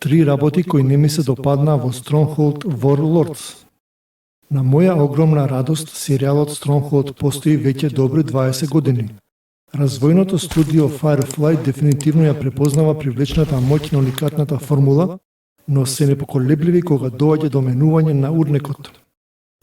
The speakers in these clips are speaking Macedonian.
Три работи кои не ми се допаднаа во Stronghold Warlords. На моја огромна радост, серијалот Stronghold постои веќе добри 20 години. Развојното студио Firefly дефинитивно ја препознава привлечната моќ на уникатната формула, но се непоколебливи кога доаѓа до менување на урнекот.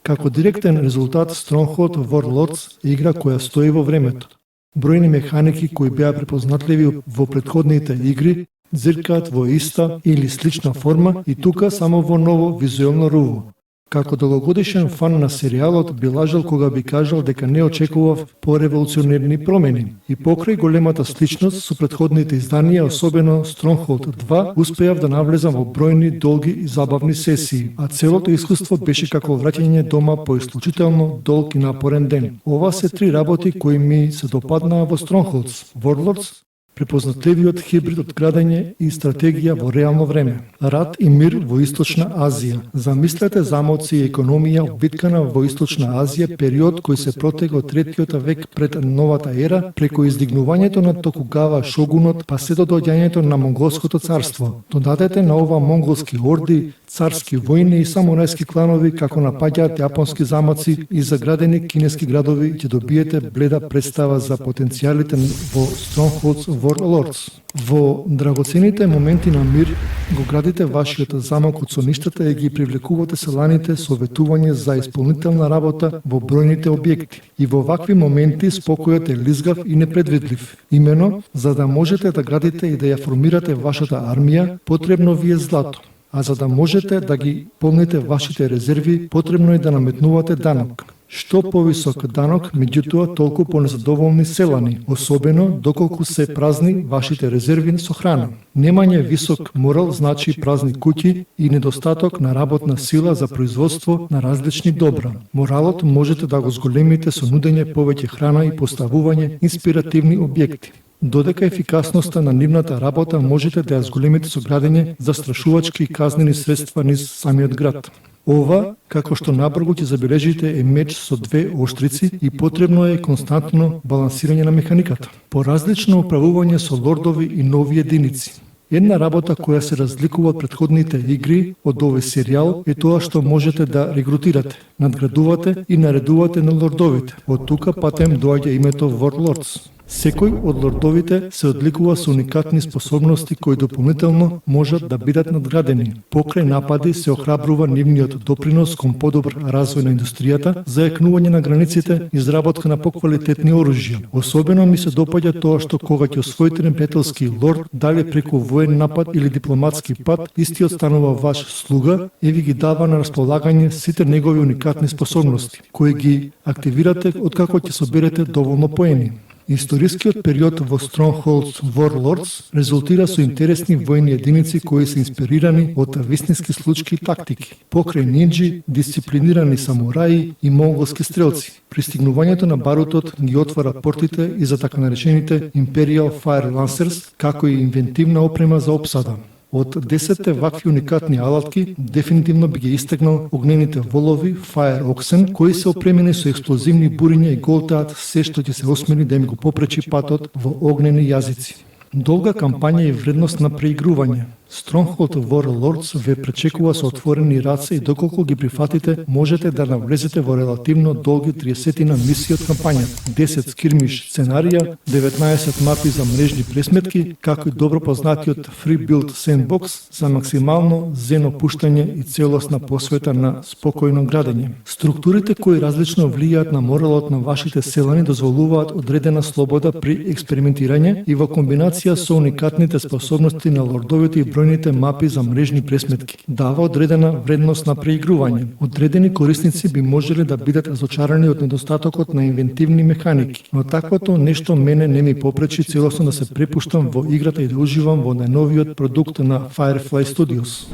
Како директен резултат, Stronghold Warlords е игра која стои во времето. Бројни механики кои беа препознатливи во претходните игри зркаат во иста или слична форма и тука само во ново визуелно руво. Како долгогодишен фан на серијалот би лажал кога би кажал дека не очекував пореволуционерни промени. И покрај големата сличност со претходните изданија, особено Stronghold 2, успеав да навлезам во бројни долги и забавни сесии, а целото искуство беше како враќање дома по исклучително долг и напорен ден. Ова се три работи кои ми се допаднаа во Strongholds Warlords, препознатливиот хибрид од градење и стратегија во реално време. Рад и мир во Источна Азија. Замислете замоци и економија обвиткана во Источна Азија, период кој се протега од 3 век пред новата ера, преку издигнувањето на Токугава шогунот, па се до доаѓањето на Монголското царство. Додадете на ова монголски орди, царски војни и самурајски кланови како напаѓаат јапонски замоци и заградени кинески градови, ќе добиете бледа представа за потенцијалите во Strongholds Warlords. Во драгоцените моменти на мир го градите вашиот замок од соништата и ги привлекувате селаните со ветување за исполнителна работа во бројните објекти. И во вакви моменти спокојот е лизгав и непредвидлив. Имено, за да можете да градите и да ја формирате вашата армија, потребно ви е злато. А за да можете да ги полните вашите резерви, потребно е да наметнувате данок. Што повисок данок, меѓутоа толку понезадоволни селани, особено доколку се празни вашите резерви со храна. Немање висок морал значи празни куќи и недостаток на работна сила за производство на различни добра. Моралот можете да го зголемите со нудење повеќе храна и поставување инспиративни објекти. Додека ефикасноста на нивната работа можете да ја зголемите со градење застрашувачки и казнени средства низ самиот град. Ова, како што набрзо ќе забележите, е меч со двеоштрици и потребно е константно балансирање на механиката. Поразлично управување со лордови и нови единици. Една работа која се разликува од претходните игри од овој серијал е тоа што можете да регрутирате, надградувате и наредувате на лордовите. Од тука патем доаѓа името Warlords. Секој од лордовите се одликува со уникатни способности кои дополнително можат да бидат надградени. Покрај напади се охрабрува нивниот допринос кон подобар развој на индустријата, зајакнување на границите, изработка на поквалитетни оружја. Особено ми се допаѓа тоа што кога ќе освоите непријателски лорд, дали преку воен напад или дипломатски пат, истиот станува ваш слуга и ви ги дава на располагање сите негови уникатни способности, кои ги активирате откако ќе соберете доволно поени. Историскиот период во Strongholds Warlords резултира со интересни војни единици кои се инспирирани од вистински случки и тактики. Покрај нинџи, дисциплинирани самураи и монголски стрелци. Пристигнувањето на барутот ги отвара портите и за така наречените Imperial Fire Lancers, како и инвентивна опрема за опсада. Од 10 вакви уникатни алатки, дефинитивно би ги истакнал огнените волови, Fire Oxen, кои се опремени со експлозивни буриња и голтаат се што ќе се осмели да им го попречи патот во огнени јазици. Долга кампања и вредност на преигрување. Stronghold Warlords ве пречекува со отворени раце и доколку ги прифатите, можете да навлезете во релативно долги 30 мисии од кампањата, 10 скирмиш сценарија, 19 мапи за мрежни пресметки, како и добро познатиот Free Build Sandbox за максимално зено пуштање и целосна посвета на спокојно градење. Структурите кои различно влијаат на моралот на вашите селани дозволуваат одредена слобода при експериментирање и во комбинација со уникатните способности на лордовите и бројните мапи за мрежни пресметки. Дава одредена вредност на преигрување. Одредени корисници би можеле да бидат разочарани од недостатокот на инвентивни механики, но таквото нешто мене не ми попречи целосно да се препуштам во играта и да уживам во најновиот продукт на Firefly Studios.